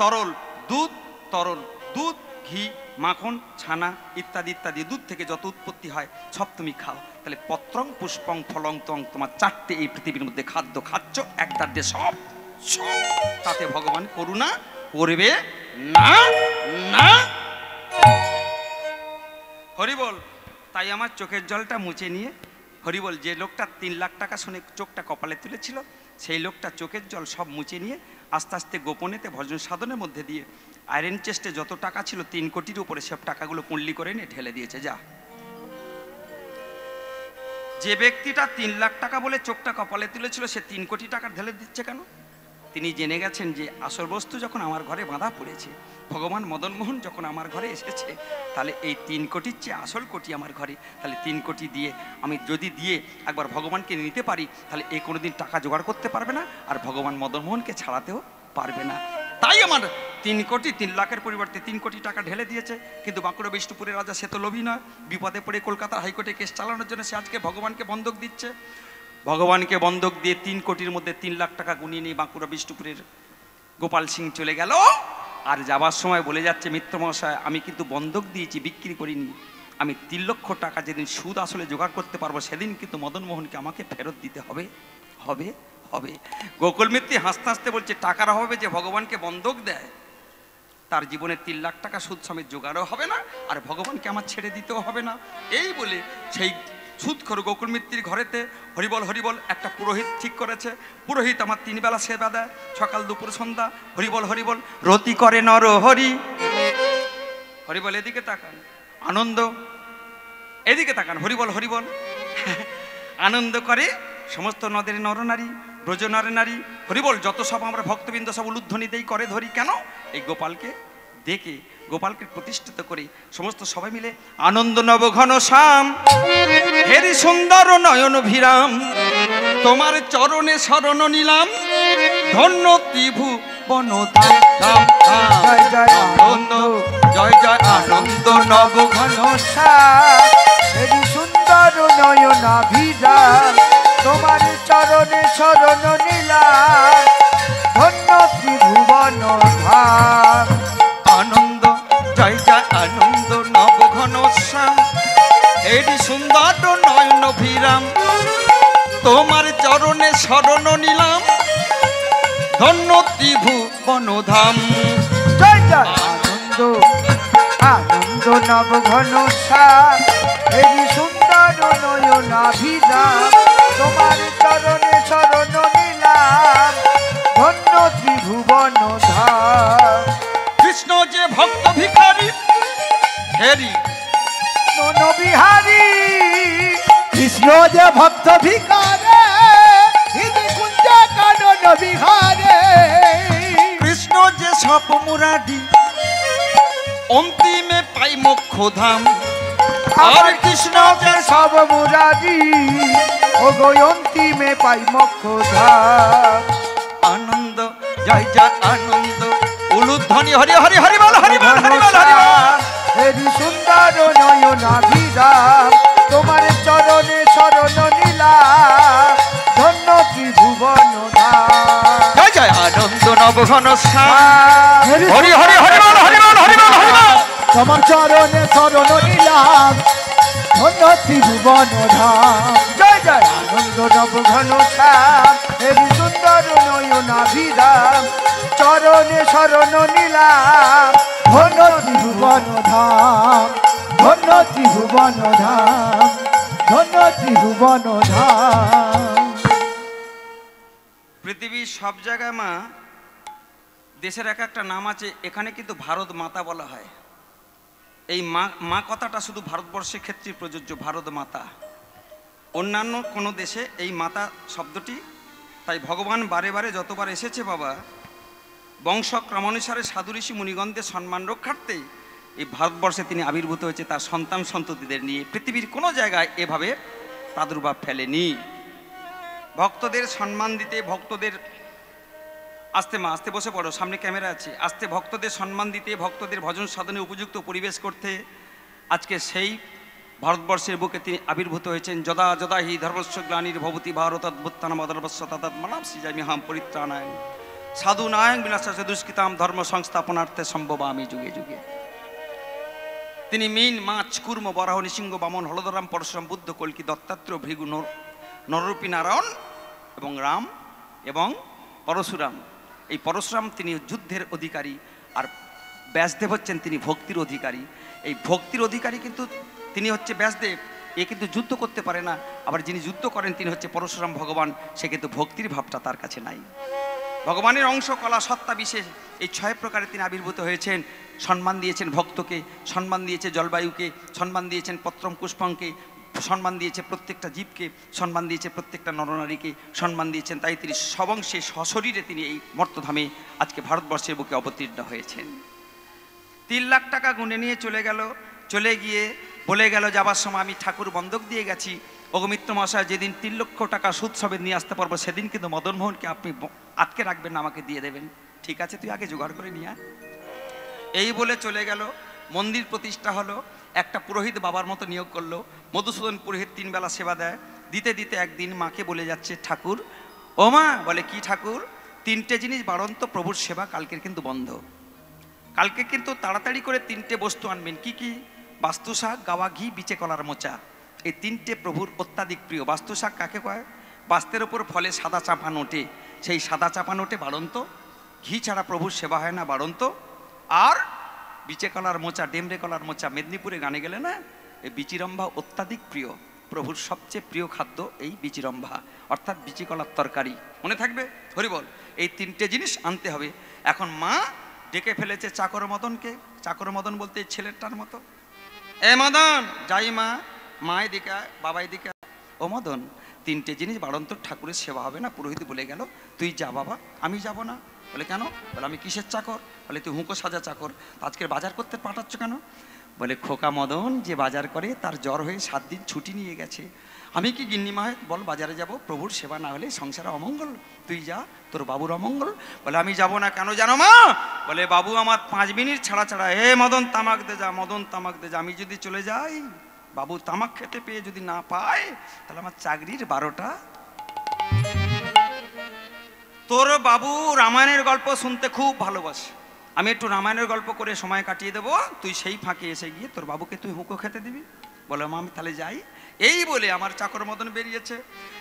তরল, দুধ তরল, দুধ, ঘি, মাখন, ছানা ইত্যাদি ইত্যাদি, দুধ থেকে যত উৎপত্তি হয় সব তুমি খাও। তাহলে পত্রং, পুষ্পং, ফলং, তং, তোমার 4টে এই পৃথিবীর মধ্যে খাদ্য খাচ্ছ, একটার দিয়ে সব সব। তাতে ভগবান করুণা করবে না। না, হরিবল। তাই আমার চোখের জলটা মুছে নিয়ে, হরিবল, যে লোকটা 3 লাখ টাকা শুনে চোখটা কপালে তুলেছিল, সেই লোকটা চোখের জল সব মুছে নিয়ে আস্তে আস্তে গোপনেতে ভজন সাধনের মধ্যে দিয়ে আয়রন চেস্টে যত টাকা ছিল 3 কোটির উপরে, সব টাকাগুলো কুণ্ডলি করে নিয়ে ঢেলে দিয়েছে। যা। যে ব্যক্তিটা 3 লাখ টাকা বলে চোখটা কপালে তুলেছিল, সে 3 কোটি টাকা ঢেলে দিচ্ছে কেন? তিনি জেনে গেছেন যে আসল বস্তু যখন আমার ঘরে বাঁধা পড়েছে, ভগবান মদন মোহন যখন আমার ঘরে এসেছে, তাহলে এই 3 কোটির চেয়ে আসল কোটি আমার ঘরে। তাহলে 3 কোটি দিয়ে আমি যদি দিয়ে একবার ভগবানকে নিতে পারি, তাহলে এই কোনোদিন টাকা জোগাড় করতে পারবে না, আর ভগবান মদন মোহনকে ছাড়াতেও পারবে না। তাই আমার 3 কোটি, 3 লাখের পরিবর্তে 3 কোটি টাকা ঢেলে দিয়েছে। কিন্তু বাঁকুড়া বিষ্ণুপুরের রাজা সে তো লোভী নয়। বিপদে পড়ে কলকাতার হাইকোর্টে কেস চালানোর জন্য সে আজকে ভগবানকে বন্ধক দিচ্ছে। ভগবানকে বন্ধক দিয়ে 3 কোটির মধ্যে 3 লাখ টাকা গুনিয়ে নিয়ে বাঁকুড়া বিষ্ণুপুরের গোপাল সিং চলে গেল। আর যাবার সময় বলে যাচ্ছে, মিত্র মহাশয় আমি কিন্তু বন্ধক দিয়েছি, বিক্রি করিনি। আমি 3 লক্ষ টাকা যেদিন সুদ আসলে জোগাড় করতে পারবো, সেদিন কিন্তু মদন মোহনকে আমাকে ফেরত দিতে হবে। হবে হবে। গোকুল মিত্র হাসতে হাসতে বলছে, টাকার অভাবে যে ভগবানকে বন্ধক দেয়, তার জীবনে 3 লাখ টাকা সুদ সমেত জোগাড়ও হবে না, আর ভগবানকে আমার ছেড়ে দিতেও হবে না। এই বলে সেই সুদখোর গোকুল মিত্তির ঘরেতে হরিবল হরিবল একটা পুরোহিত ঠিক করেছে। পুরোহিত আমার 3 বেলা সেবা দেয়, সকাল দুপুর সন্ধ্যা হরিবল হরিবল রতি করে নর হরি। হরিবল এদিকে তাকান, আনন্দ এদিকে তাকান, হরিবল হরিবল আনন্দ করে সমস্ত নদের নরনারী, ব্রজ নরনারী। হরিবল যত সব আমরা ভক্তবৃন্দ সব উলুধ্বনি দেই করে ধরি কেন? এই গোপালকে দেখে, গোপালকে প্রতিষ্ঠিত করে সমস্ত সবাই মিলে আনন্দ নব ঘন শ্যাম হেরি সুন্দর নয়ন ভিরাম, তোমার চরণে শরণ নিলাম, ধন্য ত্রিভুবন ধাম ধাম ধাম। জয় জয় আনন্দ, জয় জয় আনন্দ নব ঘন এই সুন্দর নয়নাভিরাম, তোমার চরণে শরণ নিলাম, ধন্য ত্রিভুবন ধাম। আনন্দ, জয় জয় আনন্দ নব ঘন শ্যাম এটি সুন্দর নয়ন ভিরাম, তোমার চরণে শরণ নিলাম, ধন্য ত্রিভুবন ধাম। জয় জয় আনন্দ, আনন্দ নব ঘন শ্যাম এই সুন্দর নয়নাভিরাম, তোমার চরণে শরণ নিলাম, ধন্য ত্রিভুবন ধাম। কৃষ্ণ যে ভক্ত ভিখারি হেরি বিহারী, কৃষ্ণ যে ভক্ত ভিকারে, হৃদি কুঞ্জ কানন বিহারে। কৃষ্ণ যে সপ মুরারি অন্তিমে পাই মোক্ষ ধাম। আর কৃষ্ণ যে সব মুরারি, ও অন্তিমে পাই মোক্ষ ধাম। আনন্দ, জয় জয় আনন্দ উলুধ্বনি হরি হরি হরি বল হরি বল হরি বল হরি বল। হেরি সুন্দর নয়নাভিরাম, তোমার চরণে শরণ নিলাম, ধন্য ত্রিভুবন ধাম। জয় জয় আনন্দ নব ঘন শ্যাম হরি হরি হরি বল হরি বল হরি বল হরি বল। তোমার চরণে শরণ নিলাম, ধন্য ত্রিভুবন ধাম। জয় জয় আনন্দ নব ঘন শ্যাম হেরি সুন্দর নয়নাভিরাম, চরণে শরণ নিলাম, ধন্য ত্রিভুবন ধাম, ধন্য ত্রিভুবন ধাম, ধন্য ত্রিভুবন ধাম। পৃথিবীর সব জায়গায় মা দেশের এক একটা নাম আছে, এখানে কিন্তু ভারত মাতা বলা হয়। এই মা মা কথাটা শুধু ভারতবর্ষের ক্ষেত্রে প্রযোজ্য, ভারত মাতা। অন্যান্য কোনো দেশে এই মাতা শব্দটি, তাই ভগবান বারে বারে যতবার এসেছে বাবা বংশক্রমানুসারে সাধু ঋষি মুনিগণদের সম্মান রক্ষার্থে এই ভারতবর্ষে তিনি আবির্ভূত হয়েছে তার সন্তান সন্ততিদের নিয়ে। পৃথিবীর কোনো জায়গায় এভাবে প্রাদুর্ভাব ফেলেনি। ভক্তদের সম্মান দিতে, ভক্তদের আস্তে মা আস্তে বসে পড়ো, সামনে ক্যামেরা আছে, আস্তে ভক্তদের সম্মান দিতে, ভক্তদের ভজন সাধনে উপযুক্ত পরিবেশ করতে আজকে সেই ভারতবর্ষের বুকে তিনি আবির্ভূত হয়েছেন। যদা যদা হি ধর্মস্য গ্লানির ভবতি ভারত অদ্ভুত্থানাম অদর্বস্য তদাৎ মানাম সৃজামি হাম পরিত্রাণায় সাধু নায়ং বিনাশাস্য দুষ্কৃতাম ধর্ম সংস্থাপনার্থে সম্ভবামি যুগে যুগে। তিনি মিন, মাছ, কুর্ম, বরাহ, নৃসিংহ, বামন, হলদরাম, পরশুরাম, বুদ্ধ, কল্কি, দত্তাত্রেয়, ভৃগু, নররূপী নারায়ণ এবং রাম এবং পরশুরাম। এই পরশুরাম তিনি যুদ্ধের অধিকারী, আর ব্যাসদেব হচ্ছেন তিনি ভক্তির অধিকারী। এই ভক্তির অধিকারী কিন্তু তিনি হচ্ছে ব্যাসদেব, এ কিন্তু যুদ্ধ করতে পারে না। আবার যিনি যুদ্ধ করেন তিনি হচ্ছে পরশুরাম ভগবান, সে কিন্তু ভক্তির ভাবটা তার কাছে নাই। ভগবানের অংশ, কলা, সত্তা, বিশেষ এই 6 প্রকারে তিনি আবির্ভূত হয়েছেন। সম্মান দিয়েছেন ভক্তকে, সম্মান দিয়েছে জলবায়ুকে, সম্মান দিয়েছেন পত্রম পুষ্পংকে, সম্মান দিয়েছে প্রত্যেকটা জীবকে, সম্মান দিয়েছে প্রত্যেকটা নরনারীকে, সম্মান দিয়েছেন। তাই তিনি সবংশে সশরীরে তিনি এই মর্তধামে আজকে ভারতবর্ষের বুকে অবতীর্ণ হয়েছেন। 3 লাখ টাকা গুনে নিয়ে চলে গিয়ে বলে গেল যাবার সময় আমি ঠাকুর বন্ধক দিয়ে গেছি, অগমিত্র মহাশয় যেদিন 3 লক্ষ টাকা সুদ সবে নিয়ে আসতে পারবো সেদিন কিন্তু মদনমোহনকে আপনি আটকে রাখবেন না, আমাকে দিয়ে দেবেন। ঠিক আছে, তুই আগে জোগাড় করে নিয়ে আয়। এই বলে চলে গেল। মন্দির প্রতিষ্ঠা হলো, একটা পুরোহিত বাবার মতো নিয়োগ করলো। মধুসূদন পুরোহিত 3 বেলা সেবা দেয়। দিতে দিতে একদিন মাকে বলে যাচ্ছে, ঠাকুর, ও মা, বলে কি ঠাকুর? 3টে জিনিস বাড়ন্ত, প্রভুর সেবা কালকের কিন্তু বন্ধ। কালকে কিন্তু তাড়াতাড়ি করে 3টে বস্তু আনবেন। কি কি? বাস্তু শাক, গাওয়া ঘি, বিচে কলার মোচা। এই 3টে প্রভুর অত্যাধিক প্রিয়। বাস্তু শাক কাকে কয়? বাস্তের ওপর ফলে সাদা চাপা নোটে, সেই সাদা চাপা নোটে বাড়ন্ত। ঘি ছাড়া প্রভুর সেবা হয় না, বাড়ন্ত। আর বিচে কলার মোচা, ডেমরে কলার মোচা, মেদিনীপুরে গানে গেলে না, এই বিচিরম্ভা অত্যাধিক প্রিয়। প্রভুর সবচেয়ে প্রিয় খাদ্য এই বিচিরম্ভা, অর্থাৎ বিচি কলার তরকারি। মনে থাকবে? হরি বল। এই তিনটে জিনিস আনতে হবে। এখন মা ডেকে ফেলেছে চাকর মদনকে। চাকর মদন বলতে এই ছেলেটার মতো। এ মদন, যাই মা, মা এদিকে, বাবা এদিকে। ও মদন, তিনটে জিনিস বাড়ন্ত ঠাকুরের সেবা হবে না, পুরোহিত বলে গেল, তুই যা বাবা। আমি যাব না। বলে কেন? বলে আমি কিসের চাকর? বলে তুই হুঁকো সাজা চাকর। আজকের বাজার করতে পাঠাচ্ছ কেন? বলে খোকা মদন যে বাজার করে তার জ্বর হয়ে 7 দিন ছুটি নিয়ে গেছে। আমি কি গিন্নিমা হয়ে বল বাজারে যাব? প্রভুর সেবা না হলে সংসারে অমঙ্গল। তুই যা, তোর বাবুর অমঙ্গল। বলে আমি যাব না। কেন জানো মা? বলে বাবু আমার 5 মিনিট ছাড়া ছাড়া, হে মদন তামাক দে যা, মদন তামাক দে যা। আমি যদি চলে যাই, বাবু তামাক খেতে পেয়ে যদি না পায়, তাহলে আমার চাকরির 12টা। তোর বাবু রামায়ণের গল্প শুনতে খুব ভালোবাসে। আমি একটু রামায়ণের গল্প করে সময় কাটিয়ে দেবো, তুই সেই ফাঁকে এসে গিয়ে তোর বাবুকে তুই হুঁকো খেতে দিবি। বলে মা আমি তাহলে যাই। এই বলে আমার চাকর মদন বেরিয়েছে।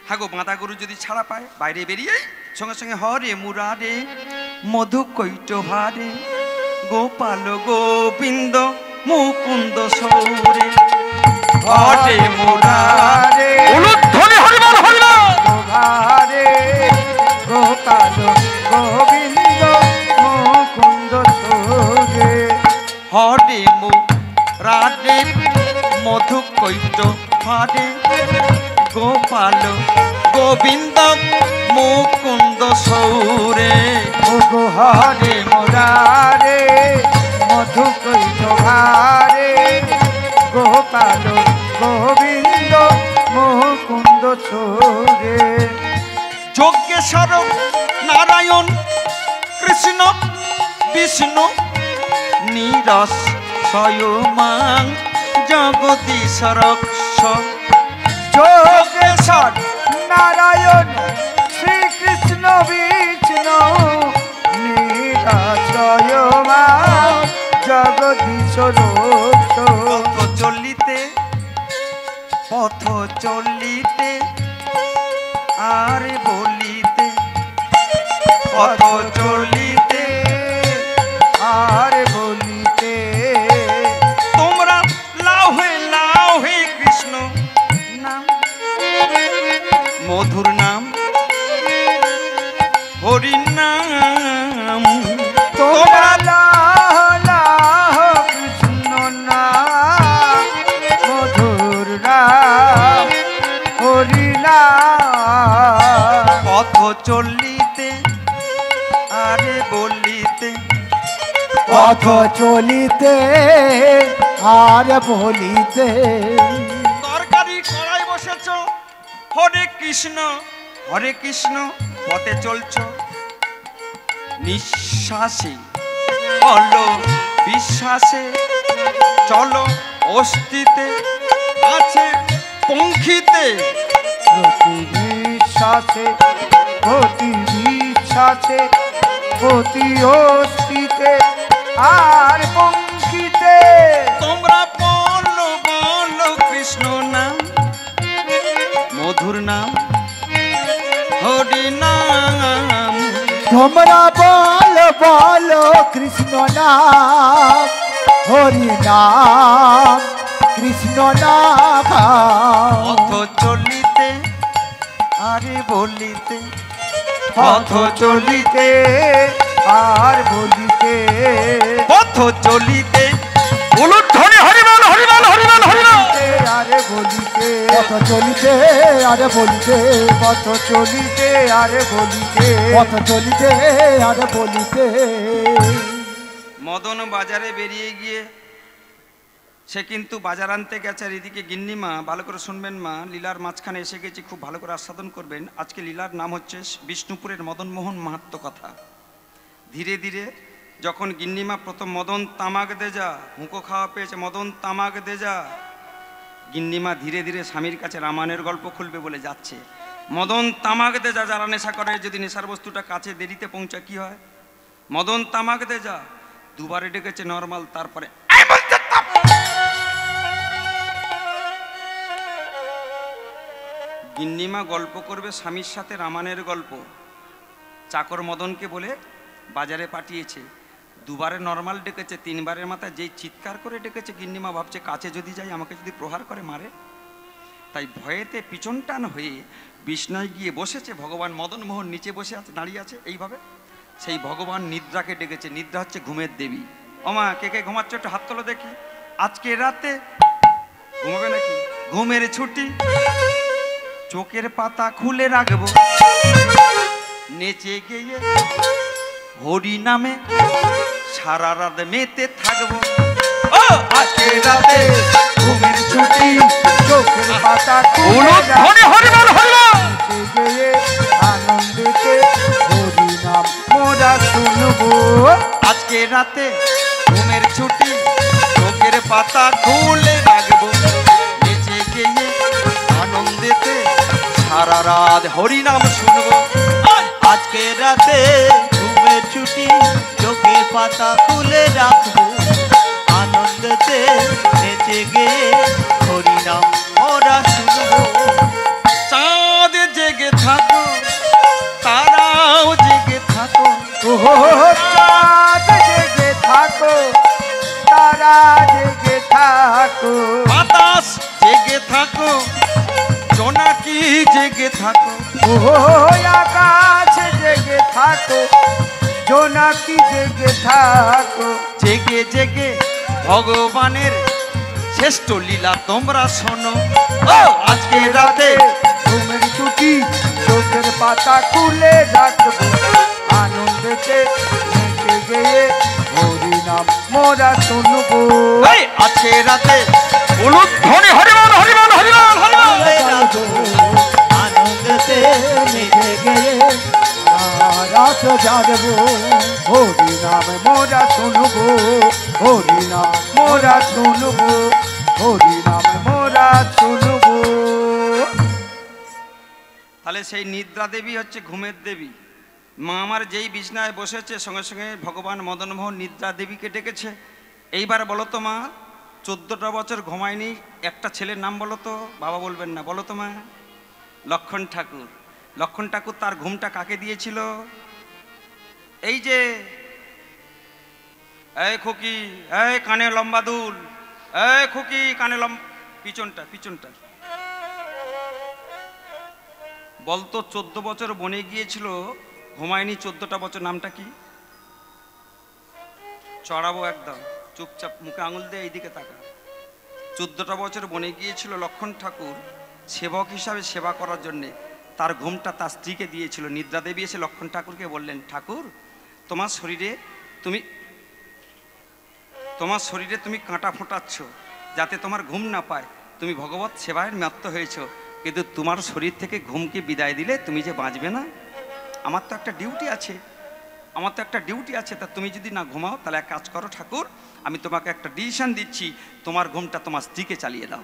হ্যাঁ গো, বাঁধা গরু যদি ছাড়া পায়, বাইরে বেরিয়েই সঙ্গে সঙ্গে হরে মুরারে মধু কৈট ভারে গোপাল গোবিন্দ মুকুন্দ সৌরে হরে মুরারে উলুধ্বনি হরিবল হরিবল ভারে গোপাল গোবিন্দ মুকুন্দ সৌরে হরে মুরারে মধু কৈট ভারে গোপাল গোবিন্দ মুকুন্দ সৌরে ওগো হরে মুরারে মধু কৈট ভারে গোপাল গোবিন্দ মুকুন্দ সৌরে যজ্ঞেশ্বর নারায়ণ কৃষ্ণ বিষ্ণু নীরস স্বয়ং জগদীশ্বর যোগেশ্বর নারায়ণ শ্রীকৃষ্ণ বিষ্ণু নিরাশ্রয় মা জগদীশ্বর। পথ চলিতে পথ চলিতে আর বলিতে, পথ চলিতে আর বলিতে তোমরা লাও হে কৃষ্ণ নাম, মধুর নাম হরি নাম। তোমরা লাহ কৃষ্ণ নাম মধুর নাম হরি নাম। পথ চলিতে আরে বলিতে, পথ চলিতে আর বলিতে তরকারি কড়াই বসেছ, হরে কৃষ্ণ পথে চলছ, নিঃশ্বাসে বলো বিশ্বাসে চলো, অস্তিতে আছে পঙ্খিতে প্রতি বিশ্বাসে প্রতি বিশ্বাসে প্রতি অস্তিতে আর পঙ্কিতে তোমরা বলো কৃষ্ণ নাম, মধুর নাম হরি নাম। তোমরা বলো কৃষ্ণ নাম হরি নাম কৃষ্ণ নাম। পথ চলিতে আরে বলিতে, পথ চলিতে আর বলিতে পথ চলিতে উলুধ্বনি হরিবল হরিবল হরিবল হরিবল। আরে বলিতে পথ চলিতে আরে বলিতে পথ চলিতে আরে বলিতে পথ চলিতে আরে বলিতে। মদন বাজারে বেরিয়ে গিয়ে সে কিন্তু বাজার আনতে গেছে। আর এদিকে গিন্নিমা, ভালো করে শুনবেন মা, লীলার মাঝখানে এসে গেছি, খুব ভালো করে আস্বাদন করবেন। আজকে লীলার নাম হচ্ছে বিষ্ণুপুরের মদনমোহন মাহাত্ম্য কথা। ধীরে ধীরে যখন গিন্নিমা প্রথম মদন তামাক দে যা হুঁকো খাওয়া পেয়েছে, মদন তামাক দে যা, গিন্নিমা ধীরে ধীরে স্বামীর কাছে রামায়ণের গল্প খুলবে বলে যাচ্ছে। মদন তামাক দে যা, যারা নেশা করে, যদি নেশার বস্তুটা কাছে দেরিতে পৌঁছায় কি হয়? মদন তামাক দে যা, দুবারে ডেকেছে নর্মাল, তারপরে গিন্নিমা গল্প করবে স্বামীর সাথে রামায়ণের গল্প। চাকর মদনকে বলে বাজারে পাঠিয়েছে, দুবারে নর্মাল ডেকেছে, তিনবারের মাথায় যেই চিৎকার করে ডেকেছে গিন্নিমা ভাবছে কাছে যদি যাই আমাকে যদি প্রহার করে মারে। তাই ভয়েতে পিছন টান হয়ে বিছনায় গিয়ে বসেছে। ভগবান মদন মোহন নিচে বসে আছে, দাঁড়িয়ে আছে এইভাবে। সেই ভগবান নিদ্রাকে ডেকেছে। নিদ্রা হচ্ছে ঘুমের দেবী। ওমা কে কে ঘুমাচ্ছ একটু হাত তোলো দেখি। আজকে রাতে ঘুমাবে নাকি? ঘুমের ছুটি, চোখের পাতা খুলে রাখবো, নেচে গিয়ে হরি নামে সারা রাত মেতে থাকবো। ও আজকে রাতে ঘুমের ছুটি, চোখের পাতা খুলে গিয়ে আনন্দেতে হরি নাম মোরা শুনবো। আজকে রাতে ঘুমের ছুটি, চোখের পাতা খুলে রাখবো, নেচে গিয়ে আনন্দেতে সারা রাত হরি নাম শুনবো। আজকে রাতে ঘুমের ছুটি, চোখের পাতা খুলে রাখবো, আনন্দেতে নেচে গিয়ে হরিনাম মোরা শুনবো। চাঁদ জেগে থাকো, তারাও জেগে থাকো, ওহো চাঁদ জেগে থাকো, তারা জেগে থাকো, বাতাস জেগে থাকো, জোনাকি জেগে থাকো, ওহো আকাশ জেগে থাকো, জোনাকি জেগে থাকো। জেগে জেগে ভগবানের শ্রেষ্ঠ লীলা তোমরা শোনো। ও আজকে রাতে ঘুমের ছুটি, চোখের পাতা খুলে রাখবো, আনন্দেতে নেচে গিয়ে হরি নাম মোরা শুনবো। এই আজকে রাতে বলুন ধ্বনি হরিবল হরিবল হরিবল হরিবল। খুলে রাখবো, আনন্দেতে নেচে গিয়ে রাত জাগবো, হরি নাম মোরা শুনবো, হরি নাম মোরা শুনবো, হরি নাম মোরা শুনবো। তাহলে সেই নিদ্রা দেবী হচ্ছে ঘুমের দেবী। মা আমার যেই বিছনায় বসেছে সঙ্গে সঙ্গে ভগবান মদনমোহন নিদ্রা দেবীকে ডেকেছে। এইবার বলো তো মা, 14টা বছর ঘুমায়নি, একটা ছেলের নাম বলো তো। বাবা বলবেন না, বলো তো মা। লক্ষণ ঠাকুর। লক্ষণ ঠাকুর তার ঘুমটা কাকে দিয়েছিল? এই যে এই খুকি, এই কানে লম্বা দুল, এই খুকি কানে লম্বা, পিছনটা পিছনটা বলতো। 14 বছর বনে গিয়েছিল, ঘুমায়নি 14টা বছর। নামটা কি? চড়াবো একদম, চুপচাপ মুখে আঙুল দিয়ে এইদিকে তাকা। 14টা বছর বনে গিয়েছিল লক্ষণ ঠাকুর সেবক হিসাবে সেবা করার জন্যে। তার ঘুমটা তার স্ত্রীকে দিয়েছিল। নিদ্রা দেবী এসে লক্ষণ ঠাকুরকে বললেন, ঠাকুর তোমার শরীরে তুমি কাঁটা ফোটাচ্ছ যাতে তোমার ঘুম না পায়। তুমি ভগবত সেবায় মত্ত হয়েছ, কিন্তু তোমার শরীর থেকে ঘুমকে বিদায় দিলে তুমি যে বাঁচবে না। আমার তো একটা ডিউটি আছে, তা তুমি যদি না ঘুমাও তাহলে এক কাজ করো ঠাকুর, আমি তোমাকে একটা ডিসিশন দিচ্ছি, তোমার ঘুমটা তোমার স্ত্রীকে চালিয়ে দাও।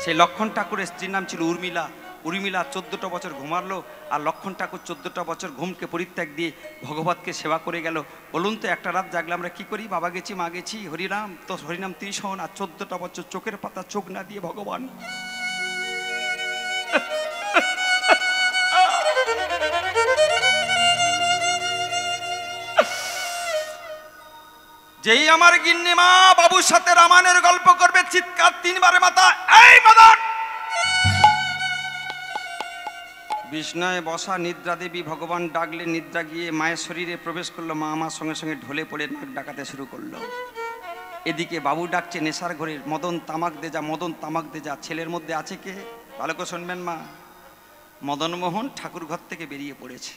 সেই লক্ষণ ঠাকুরের স্ত্রীর নাম ছিল উর্মিলা। উর্মিলা 14টা বছর ঘুমালো, আর লক্ষণ ঠাকুর 14টা বছর ঘুমকে পরিত্যাগ দিয়ে ভগবতকে সেবা করে গেল। বলুন তো একটা রাত জাগলে আমরা কি করি? বাবা গেছি, মা গেছি, হরিনাম তো হরিনাম ত্রিশন, আর 14টা বছর চোখের পাতা চোখ না দিয়ে ভগবান। যেই আমার গিন্নিমা বাবুর সাথে রামায়ণের গল্প করবে, চিৎকার 3 বারে মাথা, এই মদন। বিষ্ণায় বসা নিদ্রা দেবী ভগবান ডাকলে নিদ্রা গিয়ে মায়ের শরীরে প্রবেশ করলো। মা আমার সঙ্গে সঙ্গে ঢলে পড়ে নাক ডাকাতে শুরু করলো। এদিকে বাবু ডাকছে নেশার ঘরে, মদন তামাক দে যা, মদন তামাক দে যা। ছেলের মধ্যে আছে কে? ভালো করে শুনবেন মা। মদনমোহন ঠাকুর ঘর থেকে বেরিয়ে পড়েছে।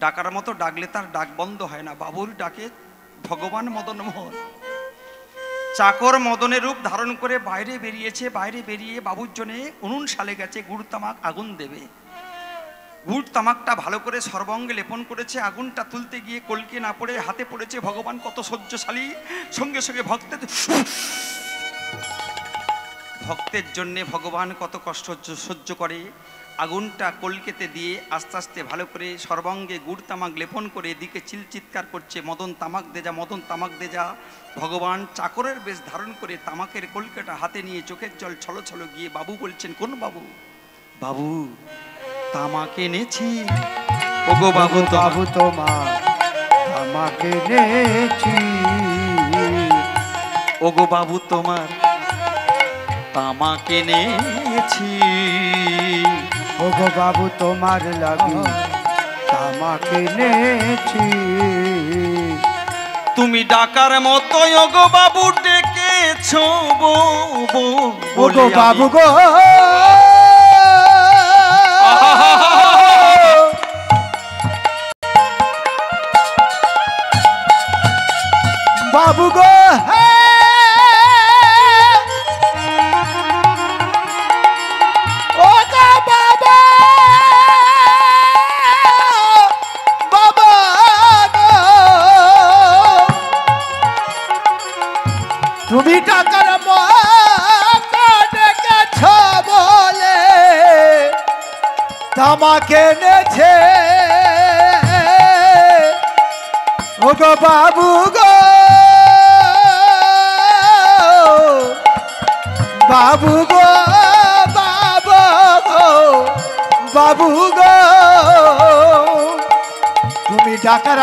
ডাকার মতো ডাকলে তার ডাক বন্ধ হয় না। বাবুর ডাকে ভগবান মদনমোহন চাকর মদনের রূপ ধারণ করে বাইরে বেরিয়েছে। বাইরে বেরিয়ে বাবুর জন্য উনুন সালে গেছে, গুড় তামাক আগুন দেবে। গুড় তামাকটা ভালো করে সর্বাঙ্গে লেপন করেছে। আগুনটা তুলতে গিয়ে কলকে না পড়ে হাতে পড়েছে। ভগবান কত সহ্যশালী, সঙ্গে সঙ্গে ভক্তের জন্যে ভগবান কত কষ্ট সহ্য করে। আগুনটা কলকেতে দিয়ে আস্তে আস্তে ভালো করে সর্বাঙ্গে গুড় তামাক লেপন করে এদিকে চিৎকার করছে, মদন তামাক দে যা, মদন তামাক দে যা। ভগবান চাকরের বেশ ধারণ করে তামাকের কলকেটা হাতে নিয়ে চোখের জল ছলো ছলো গিয়ে বাবু বলছেন, কোন বাবু? বাবু তামাক এনেছি। ওগো বাবু, বাবু তোমার আমাকে নেছি। ওগো বাবু তোমার তামা কিনেছি। ওগো বাবু তোমার লাগি আমাকে নেছি। তুমি ডাকার মতো ওগো বাবু ডেকেছো ওগো বাবু গো বাবু গো তুমি টাকার মতো ডেকেছ বলে আমাকে নেছে। ওগো বাবু গো বাবু গো বাবু গো বাবু গো তুমি টাকার